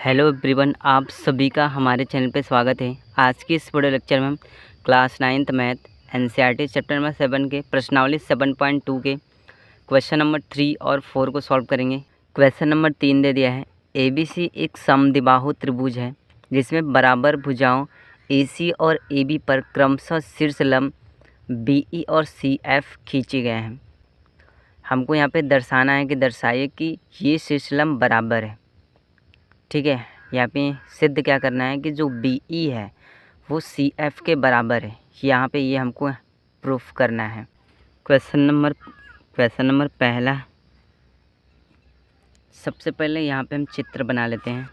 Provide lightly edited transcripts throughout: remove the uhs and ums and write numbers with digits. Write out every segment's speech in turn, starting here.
Hello everyone, आप सभी का हमारे चैनल पे स्वागत है। आज की इस वीडियो लेक्चर में हम class 9th math NCERT chapter number 7 के प्रश्नावली 7.2 के क्वेश्चन नंबर 3 और 4 को सॉल्व करेंगे। क्वेश्चन नंबर 3 दे दिया है, एबीसी एक समद्विबाहु त्रिभुज है जिसमें बराबर भुजाओं एसी और एबी पर क्रमशः शीर्ष लंब बीई और सीएफ खींचे गए हैं। हमको यहाँ पे दर्शाना है कि दर्शाइए कि ये शीर्ष लंब बराबर है। ठीक है, यहाँ पे सिद्ध क्या करना है कि जो बी ई है वो सी एफ के बराबर है। यहाँ पे ये हमको प्रूफ करना है। क्वेश्चन नंबर पहला, सबसे पहले यहाँ पे हम चित्र बना लेते हैं।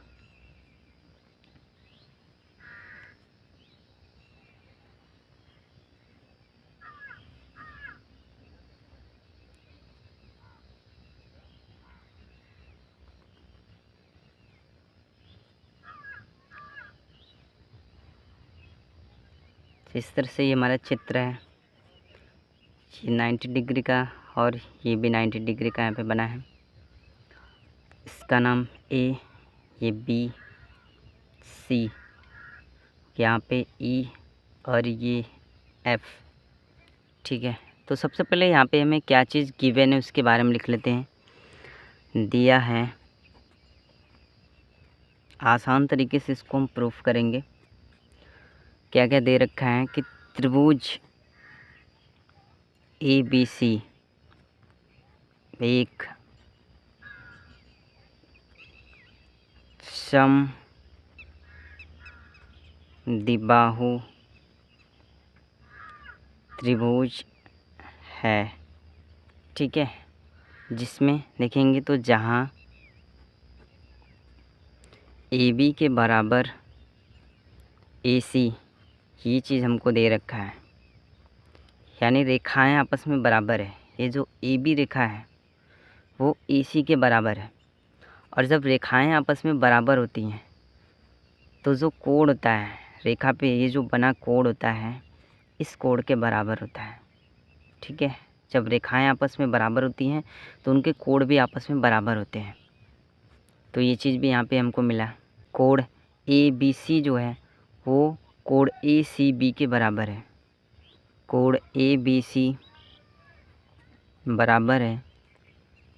इस तरह से ये हमारा चित्र है। ये 90 डिग्री का और ये भी 90 डिग्री का यहाँ पे बना है। इसका नाम ए, ये बी, सी, यहाँ पे ई और ये एफ। ठीक है, तो सबसे पहले यहाँ पे हमें क्या चीज़ गिवन है उसके बारे में लिख लेते हैं। दिया है, आसान तरीके से इसको हम प्रूफ करेंगे। क्या क्या दे रखा है कि त्रिभुज ए बी सी एक समद्विबाहु त्रिभुज है। ठीक है, जिसमें देखेंगे तो जहाँ ए बी के बराबर ए सी, ये चीज़ हमको दे रखा है, यानी रेखाएं आपस में बराबर है। ये जो ए बी रेखा है वो ए सी के बराबर है, और जब रेखाएं आपस में बराबर होती हैं तो जो कोण होता है रेखा पे, ये जो बना कोण होता है इस कोण के बराबर होता है। ठीक है, जब रेखाएं आपस में बराबर होती हैं तो उनके कोण भी आपस में बराबर होते हैं। तो ये चीज़ भी यहाँ पे हमको मिला। कोण ए बी सी जो है वो कोण ए सी बी के बराबर है। कोण ए बी सी बराबर है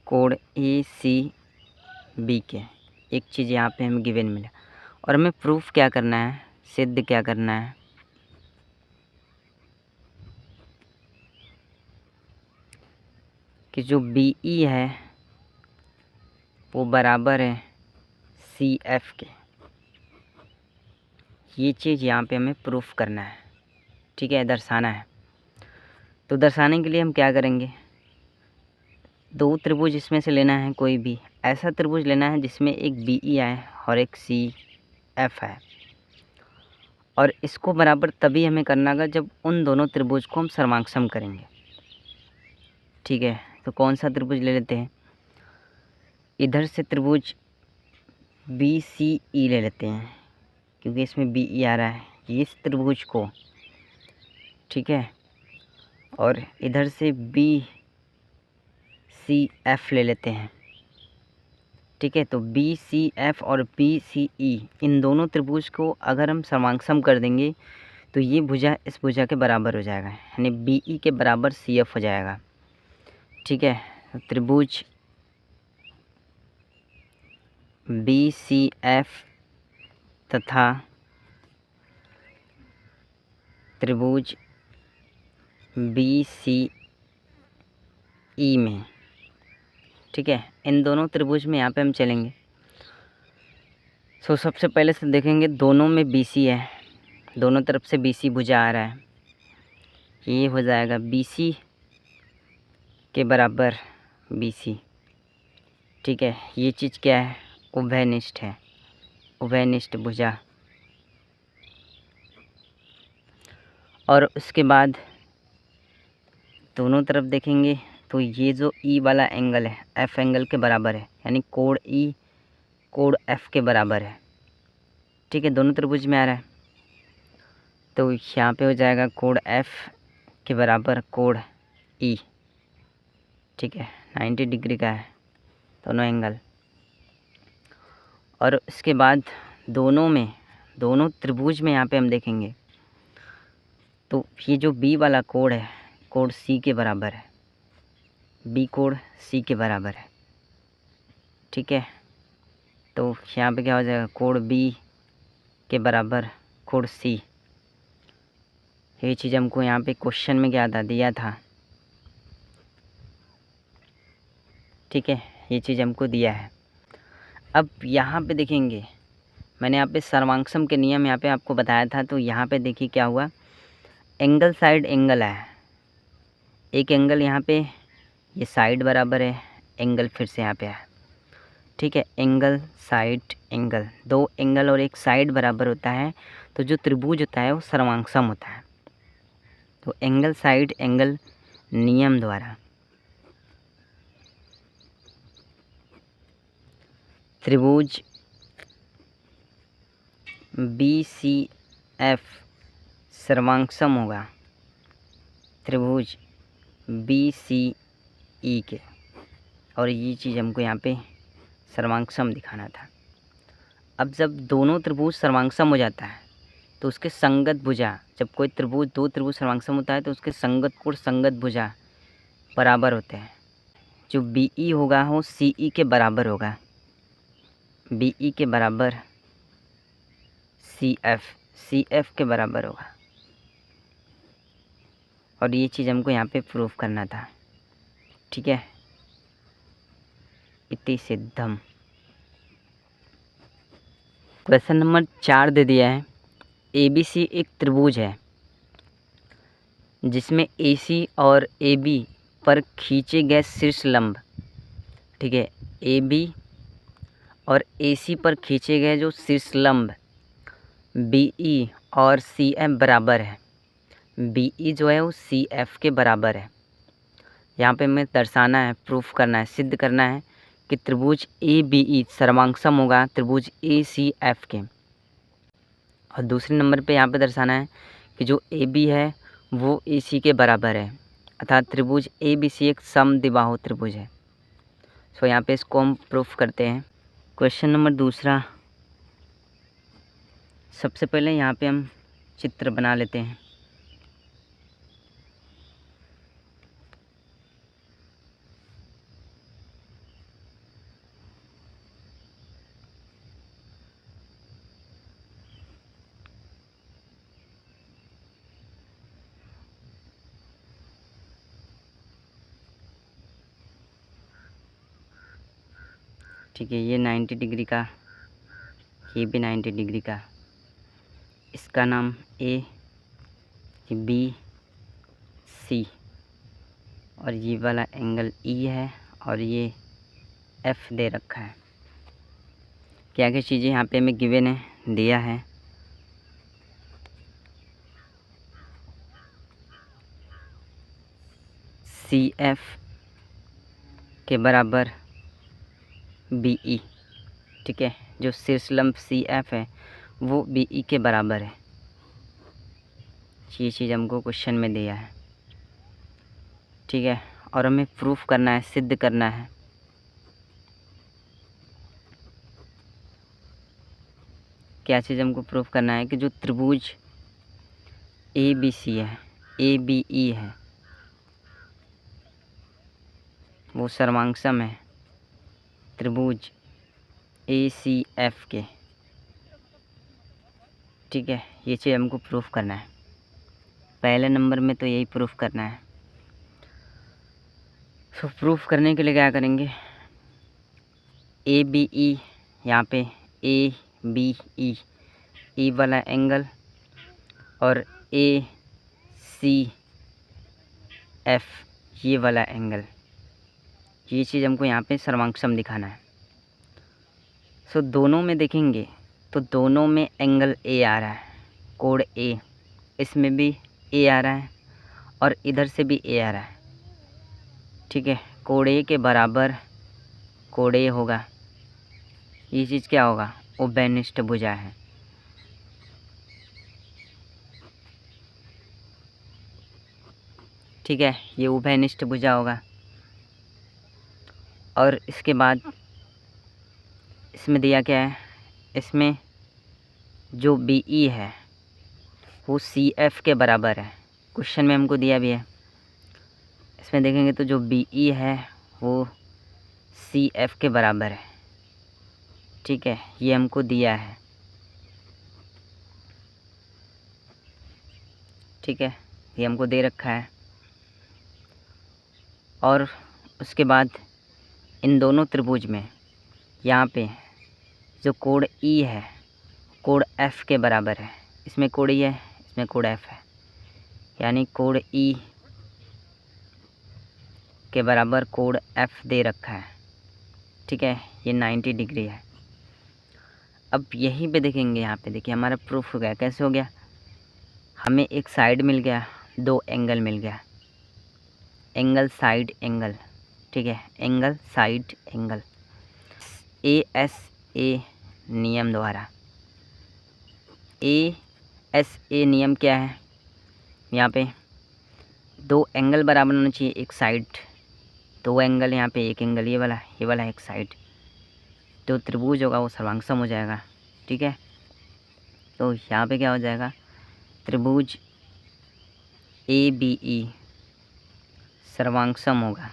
कोण ए सी बी के। एक चीज़ यहाँ पे हमें गिवन मिला, और हमें प्रूफ क्या करना है, सिद्ध क्या करना है कि जो बी ई है वो बराबर है सी एफ के। ये चीज़ यहाँ पे हमें प्रूफ करना है। ठीक है, दर्शाना है। तो दर्शाने के लिए हम क्या करेंगे, दो त्रिभुज इसमें से लेना है, कोई भी ऐसा त्रिभुज लेना है जिसमें एक बी ई आए और एक सी एफ है। और इसको बराबर तभी हमें करना होगा जब उन दोनों त्रिभुज को हम सर्वांगसम करेंगे। ठीक है, तो कौन सा त्रिभुज ले लेते हैं, इधर से त्रिभुज बी सी ई ले लेते हैं, क्योंकि इसमें बी ई आ रहा है, इस त्रिभुज को। ठीक है, और इधर से बी सी एफ ले लेते हैं। ठीक है, तो बी सी एफ और बी सी ई, इन दोनों त्रिभुज को अगर हम सर्वांगसम कर देंगे तो ये भुजा इस भुजा के बराबर हो जाएगा, यानी बी ई के बराबर सी एफ हो जाएगा। ठीक है, तो त्रिभुज बी सी एफ तथा त्रिभुज बी सी ई में, ठीक है, इन दोनों त्रिभुज में यहाँ पे हम चलेंगे। सबसे पहले से देखेंगे दोनों में बी सी है, दोनों तरफ से बी सी भुजा आ रहा है, ये हो जाएगा बी सी के बराबर बी सी। ठीक है, ये चीज़ क्या है, उभयनिष्ठ है, उभयनिष्ठ भुजा। और उसके बाद दोनों तरफ देखेंगे तो ये जो ई वाला एंगल है एफ एंगल के बराबर है, यानी कोण ई कोण एफ के बराबर है। ठीक है, दोनों त्रिभुज में आ रहा है, तो यहाँ पे हो जाएगा कोण एफ के बराबर कोण ई। ठीक है, 90 डिग्री का है दोनों एंगल। और इसके बाद दोनों त्रिभुज में यहाँ पे हम देखेंगे तो ये जो बी वाला कोण है, कोण सी के बराबर है, बी कोण सी के बराबर है। ठीक है, तो यहाँ पे क्या हो जाएगा, कोण बी के बराबर कोण सी। ये चीज़ हमको यहाँ पे क्वेश्चन में क्या था, दिया था। ठीक है, ये चीज़ हमको दिया है। अब यहाँ पे देखेंगे, मैंने यहाँ पे सर्वांगसम के नियम यहाँ पे आपको बताया था। तो यहाँ पे देखिए क्या हुआ, एंगल साइड एंगल है, एक एंगल यहाँ पे ये साइड बराबर है, एंगल फिर से यहाँ पे है। ठीक है, एंगल साइड एंगल, दो एंगल और एक साइड बराबर होता है तो जो त्रिभुज होता है वो सर्वांगसम होता है। तो एंगल साइड एंगल नियम द्वारा त्रिभुज BCF सर्वांगसम होगा त्रिभुज BCE के, और ये चीज़ हमको यहाँ पे सर्वांगसम दिखाना था। अब जब दोनों त्रिभुज सर्वांगसम हो जाता है तो उसके संगत भुजा, जब कोई त्रिभुज दो त्रिभुज सर्वांगसम होता है तो उसके संगत कोण संगत भुजा बराबर होते हैं। जो BE होगा वो CE के बराबर होगा, BE के बराबर CF के बराबर होगा। और ये चीज़ हमको यहाँ पे प्रूफ करना था। ठीक है, इति सिद्धम। क्वेश्चन नंबर 4 दे दिया है, ABC एक त्रिभुज है जिसमें AC और AB पर खींचे गए शीर्ष लंब, ठीक है, AB और AC पर खींचे गए जो शीर्ष लंब BE और CF बराबर है। BE जो है वो CF के बराबर है। यहाँ पे हमें दर्शाना है, प्रूफ करना है, सिद्ध करना है कि त्रिभुज ABE सर्वांगसम होगा त्रिभुज ACF के। और दूसरे नंबर पे यहाँ पे दर्शाना है कि जो AB है वो AC के बराबर है, अर्थात त्रिभुज ABC एक समद्विबाहु त्रिभुज है। सो यहाँ पे इसको हम प्रूफ करते हैं। क्वेश्चन नंबर दूसरा, सबसे पहले यहाँ पे हम चित्र बना लेते हैं। ठीक है, ये 90 डिग्री का, ये भी 90 डिग्री का, इसका नाम A, B, C, और ये वाला एंगल E है और ये F दे रखा है। क्या क्या चीज़ें यहाँ पे हमें गिवन है, दिया है। CF के बराबर BE, ठीक है, जो शीर्ष लंब CF है वो BE के बराबर है। ये चीज़ हमको क्वेश्चन में दिया है। ठीक है, और हमें प्रूफ करना है, सिद्ध करना है। क्या चीज़ हमको प्रूफ करना है कि जो त्रिभुज ABC है, ABE है, वो सर्वांगसम है त्रिभुज ACF के। ठीक है, ये चीज़ हमको प्रूफ करना है। पहले नंबर में तो यही प्रूफ करना है। तो प्रूफ करने के लिए क्या करेंगे, ABE, यहाँ पे ABE, E वाला एंगल और ACF ये वाला एंगल, ये चीज़ हमको यहाँ पे सर्वांगसम दिखाना है। सो दोनों में देखेंगे तो दोनों में एंगल A आ रहा है, कोण A, इसमें भी A आ रहा है और इधर से भी A आ रहा है। ठीक है, कोण A के बराबर कोण A होगा। ये चीज़ क्या होगा, उभयनिष्ठ भुजा है। ठीक है, ये उभयनिष्ठ भुजा होगा। और इसके बाद इसमें दिया क्या है, इसमें जो BE है वो CF के बराबर है। क्वेश्चन में हमको दिया भी है। इसमें देखेंगे तो जो BE है वो CF के बराबर है। ठीक है, ये हमको दिया है। ठीक है, ये हमको दे रखा है। और उसके बाद इन दोनों त्रिभुज में यहाँ पे जो कोण E है कोण F के बराबर है। इसमें कोण E है, इसमें कोण F है, यानी कोण E के बराबर कोण F दे रखा है। ठीक है, ये 90 डिग्री है। अब यहीं पे देखेंगे, यहाँ पे देखिए हमारा प्रूफ हो गया। कैसे हो गया? हमें एक साइड मिल गया, दो एंगल मिल गया, एंगल साइड एंगल। ठीक है, एंगल साइड एंगल ASA नियम द्वारा। ASA नियम क्या है? यहाँ पे दो एंगल बराबर होना चाहिए, एक साइड, दो एंगल यहाँ पे, एक एंगल ये वाला एक साइड। जो त्रिभुज होगा वो सर्वांगसम हो जाएगा। ठीक है, तो यहाँ पे क्या हो जाएगा? त्रिभुज ABE सर्वांगसम होगा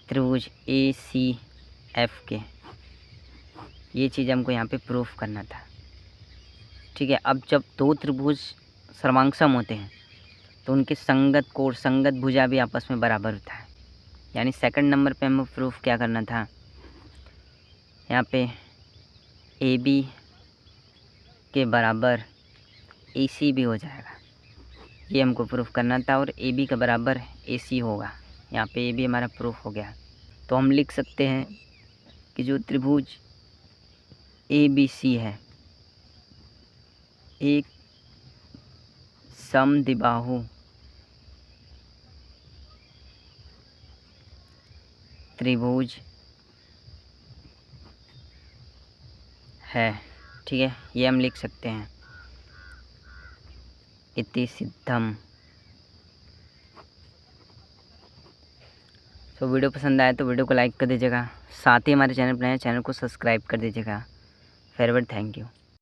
त्रिभुज ACF के। ये चीज़ हमको यहाँ पे प्रूफ करना था। ठीक है, अब जब दो त्रिभुज सर्वांगसम होते हैं तो उनके संगत कोण, संगत भुजा भी आपस में बराबर होता है। यानी सेकंड नंबर पे हमें प्रूफ क्या करना था? यहाँ पे AB के बराबर AC भी हो जाएगा, ये हमको प्रूफ करना था। और AB के बराबर AC होगा। यहाँ पे AB हमारा प्रूफ हो गया। तो हम लिख सकते हैं कि जो त्रिभुज ABC है एक समद्विबाहु त्रिभुज है। ठीक है, ये हम लिख सकते हैं इति सिद्धम। तो वीडियो पसंद आए तो वीडियो को लाइक कर दीजिएगा, साथ ही हमारे चैनल पर नए चैनल को सब्सक्राइब कर दीजिएगा। Farewell, thank you.